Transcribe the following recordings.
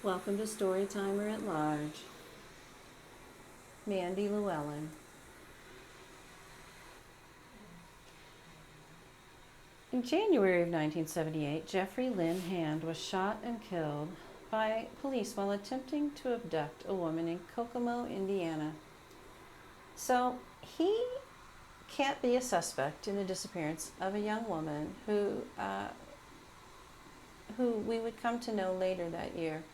Welcome to Storytimer at Large. Mandy Lewellen. In January of 1978, Jeffrey Lynn Hand was shot and killed by police while attempting to abduct a woman in Kokomo, Indiana. So he can't be a suspect in the disappearance of a young woman who we would come to know later that year.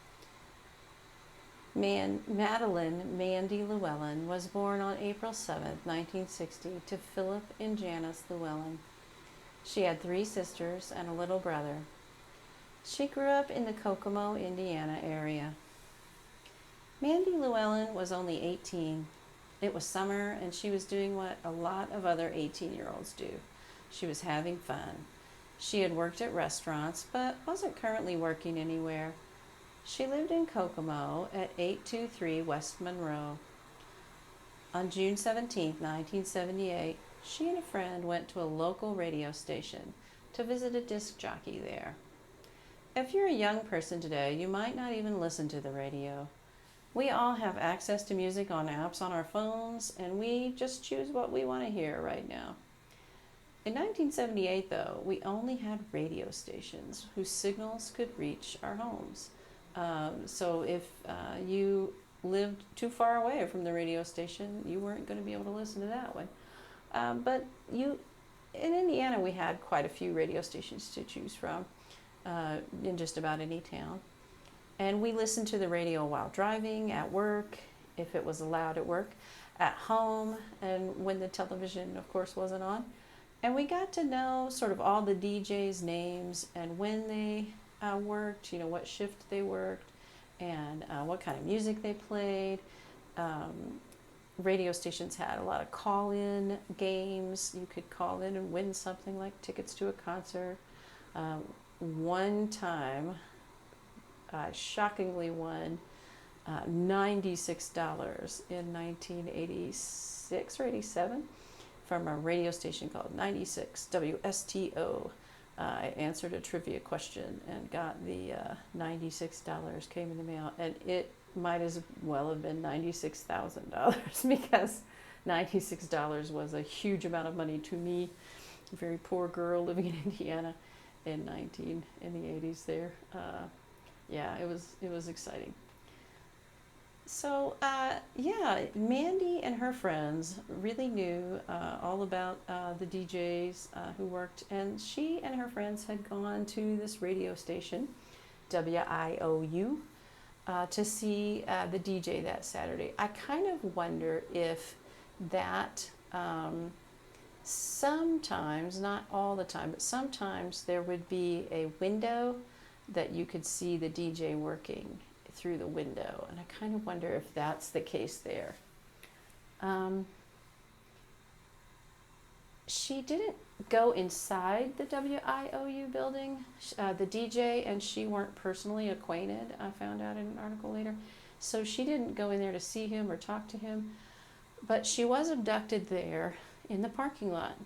Madeline Mandy Lewellen was born on April 7, 1960, to Philip and Janice Lewellen. She had 3 sisters and a little brother. She grew up in the Kokomo, Indiana area. Mandy Lewellen was only 18. It was summer, and she was doing what a lot of other 18-year-olds do. She was having fun. She had worked at restaurants, but wasn't currently working anywhere. She lived in Kokomo at 823 West Monroe. On June 17, 1978, she and a friend went to a local radio station to visit a disc jockey there. If you're a young person today, you might not even listen to the radio. We all have access to music on apps on our phones, and we just choose what we want to hear right now. In 1978, though, we only had radio stations whose signals could reach our homes. So if you lived too far away from the radio station, you weren't going to be able to listen to that one. But in Indiana, we had quite a few radio stations to choose from in just about any town. And we listened to the radio while driving, at work, if it was allowed at work, at home, and when the television, of course, wasn't on. And we got to know sort of all the DJs' names and when they worked, what shift they worked, and what kind of music they played. Radio stations had a lot of call-in games. You could call in and win something like tickets to a concert. One time, I shockingly won $96 in 1986 or 87 from a radio station called 96 WSTO. I answered a trivia question and got the $96 came in the mail, and it might as well have been $96,000 because $96 was a huge amount of money to me, a very poor girl living in Indiana in the 80s there. Yeah, it was exciting. So, Mandy and her friends really knew all about the DJs who worked, and she and her friends had gone to this radio station, WIOU, to see the DJ that Saturday. I kind of wonder if that sometimes, not all the time, but sometimes there would be a window that you could see the DJ working through the window, and I kind of wonder if that's the case there. She didn't go inside the WIOU building. The DJ and she weren't personally acquainted, I found out in an article later, so she didn't go in there to see him or talk to him, but she was abducted there in the parking lot.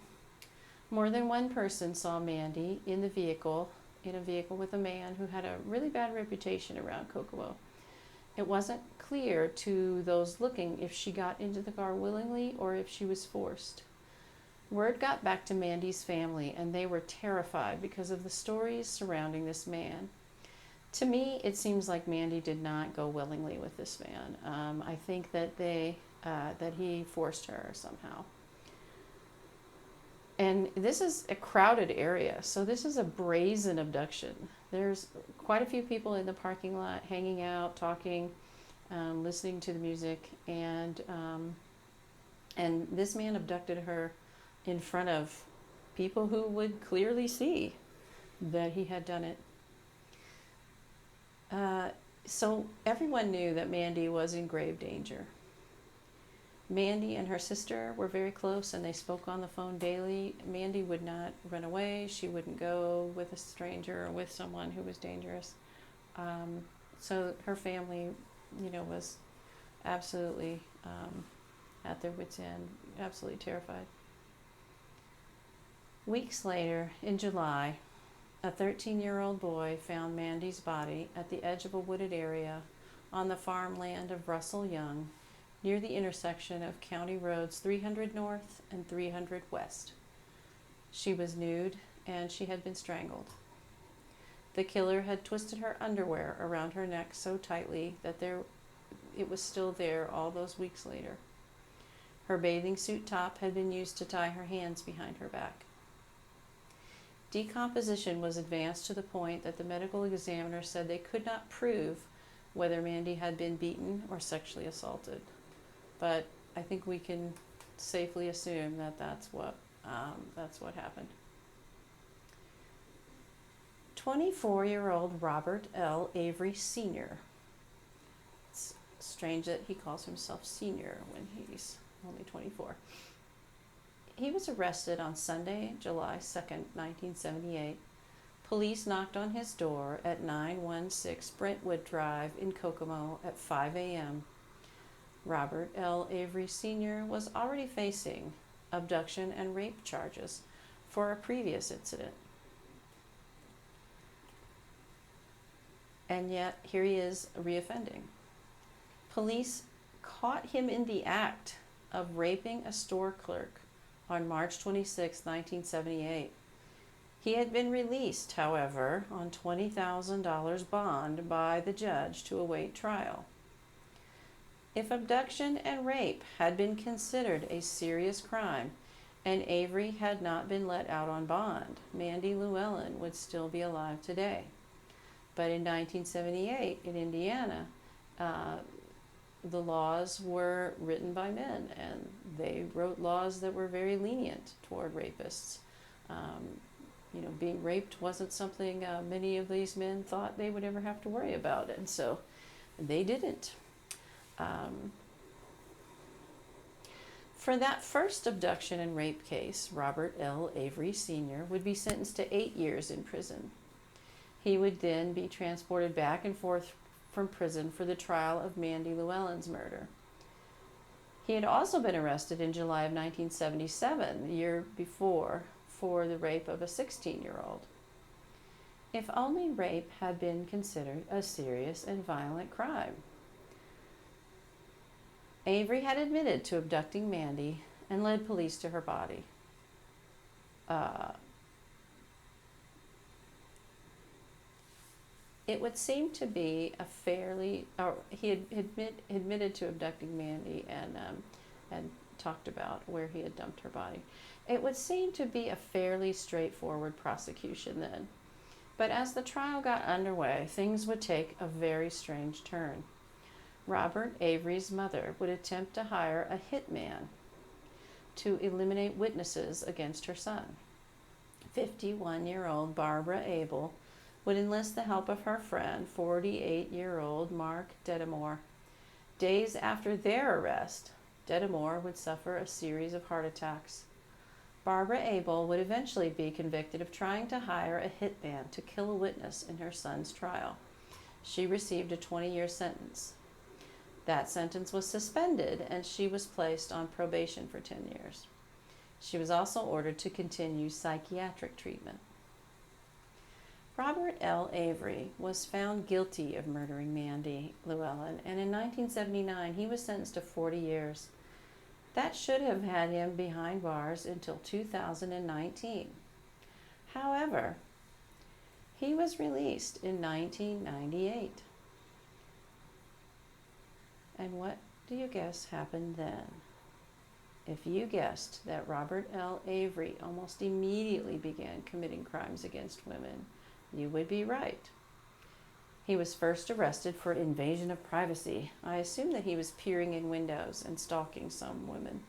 More than one person saw Mandy in a vehicle with a man who had a really bad reputation around Kokomo. It wasn't clear to those looking if she got into the car willingly or if she was forced. Word got back to Mandy's family, and they were terrified because of the stories surrounding this man. To me, it seems like Mandy did not go willingly with this man. I think that that he forced her somehow. And this is a crowded area, so this is a brazen abduction. There's quite a few people in the parking lot hanging out, talking, listening to the music, and this man abducted her in front of people who would clearly see that he had done it. So everyone knew that Mandy was in grave danger. Mandy and her sister were very close, and they spoke on the phone daily. Mandy would not run away. She wouldn't go with a stranger or with someone who was dangerous. So her family, was absolutely at their wits' end, absolutely terrified. Weeks later, in July, a 13-year-old boy found Mandy's body at the edge of a wooded area on the farmland of Russell Young, near the intersection of County Roads 300 North and 300 West. She was nude and she had been strangled. The killer had twisted her underwear around her neck so tightly that it was still there all those weeks later. Her bathing suit top had been used to tie her hands behind her back. Decomposition was advanced to the point that the medical examiner said they could not prove whether Mandy had been beaten or sexually assaulted. But I think we can safely assume that that's what happened. 24-year-old Robert L. Avery Sr. It's strange that he calls himself senior when he's only 24. He was arrested on Sunday, July 2nd, 1978. Police knocked on his door at 916 Brentwood Drive in Kokomo at 5 a.m. Robert L. Avery Sr. was already facing abduction and rape charges for a previous incident. And yet, here he is reoffending. Police caught him in the act of raping a store clerk on March 26, 1978. He had been released, however, on $20,000 bond by the judge to await trial. If abduction and rape had been considered a serious crime and Avery had not been let out on bond, Mandy Lewellen would still be alive today. But in 1978, in Indiana, the laws were written by men, and they wrote laws that were very lenient toward rapists. Being raped wasn't something many of these men thought they would ever have to worry about, and so they didn't. For that first abduction and rape case, Robert L. Avery Sr. would be sentenced to 8 years in prison. He would then be transported back and forth from prison for the trial of Mandy Llewellyn's murder. He had also been arrested in July of 1977, the year before, for the rape of a 16-year-old. If only rape had been considered a serious and violent crime. Avery had admitted to abducting Mandy and led police to her body. It would seem to be a fairly, he had admitted to abducting Mandy and talked about where he had dumped her body. It would seem to be a fairly straightforward prosecution then. But as the trial got underway, things would take a very strange turn. Robert Avery's mother would attempt to hire a hitman to eliminate witnesses against her son. 51-year-old Barbara Abel would enlist the help of her friend, 48-year-old Mark Dedamore. Days after their arrest, Dedamore would suffer a series of heart attacks. Barbara Abel would eventually be convicted of trying to hire a hitman to kill a witness in her son's trial. She received a 20-year sentence. That sentence was suspended, and she was placed on probation for 10 years. She was also ordered to continue psychiatric treatment. Robert L. Avery was found guilty of murdering Mandy Llewellyn, and in 1979 he was sentenced to 40 years. That should have had him behind bars until 2019. However, he was released in 1998. And what do you guess happened then? If you guessed that Robert L. Avery almost immediately began committing crimes against women, you would be right. He was first arrested for invasion of privacy. I assume that he was peering in windows and stalking some women.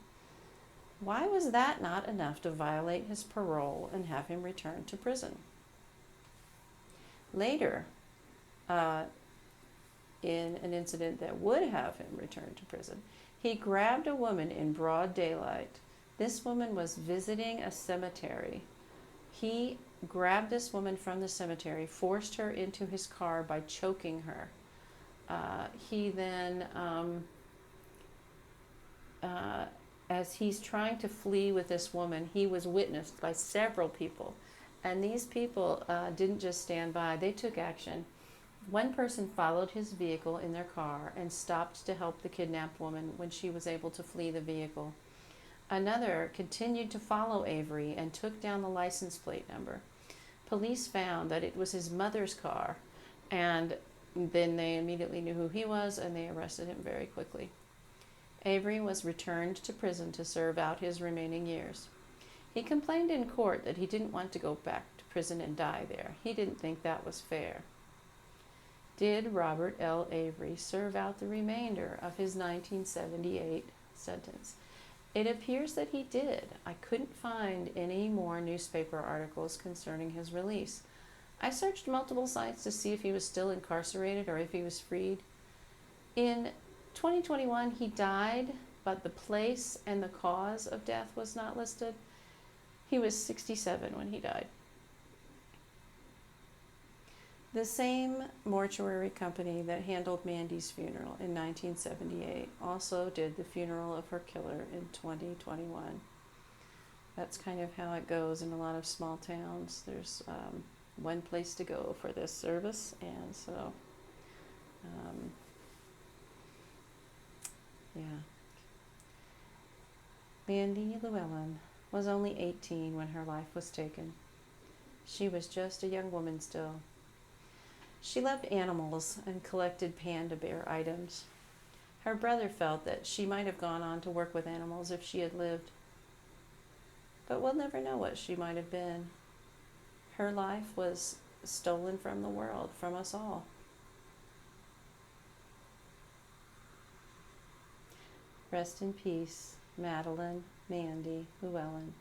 Why was that not enough to violate his parole and have him returned to prison? Later, in an incident that would have him returned to prison, he grabbed a woman in broad daylight. This woman was visiting a cemetery. He grabbed this woman from the cemetery, forced her into his car by choking her. He then, as he's trying to flee with this woman, he was witnessed by several people And these people didn't just stand by, they took action. One person followed his vehicle in their car and stopped to help the kidnapped woman when she was able to flee the vehicle. Another continued to follow Avery and took down the license plate number. Police found that it was his mother's car, and then they immediately knew who he was and they arrested him very quickly. Avery was returned to prison to serve out his remaining years. He complained in court that he didn't want to go back to prison and die there. He didn't think that was fair. Did Robert L. Avery serve out the remainder of his 1978 sentence? It appears that he did. I couldn't find any more newspaper articles concerning his release. I searched multiple sites to see if he was still incarcerated or if he was freed. In 2021, he died, but the place and the cause of death was not listed. He was 67 when he died. The same mortuary company that handled Mandy's funeral in 1978 also did the funeral of her killer in 2021. That's kind of how it goes in a lot of small towns. There's one place to go for this service, and so, yeah. Mandy Lewellen was only 18 when her life was taken. She was just a young woman still. She loved animals and collected panda bear items. Her brother felt that she might have gone on to work with animals if she had lived. But we'll never know what she might have been. Her life was stolen from the world, from us all. Rest in peace, Madeline, Mandy Lewellen.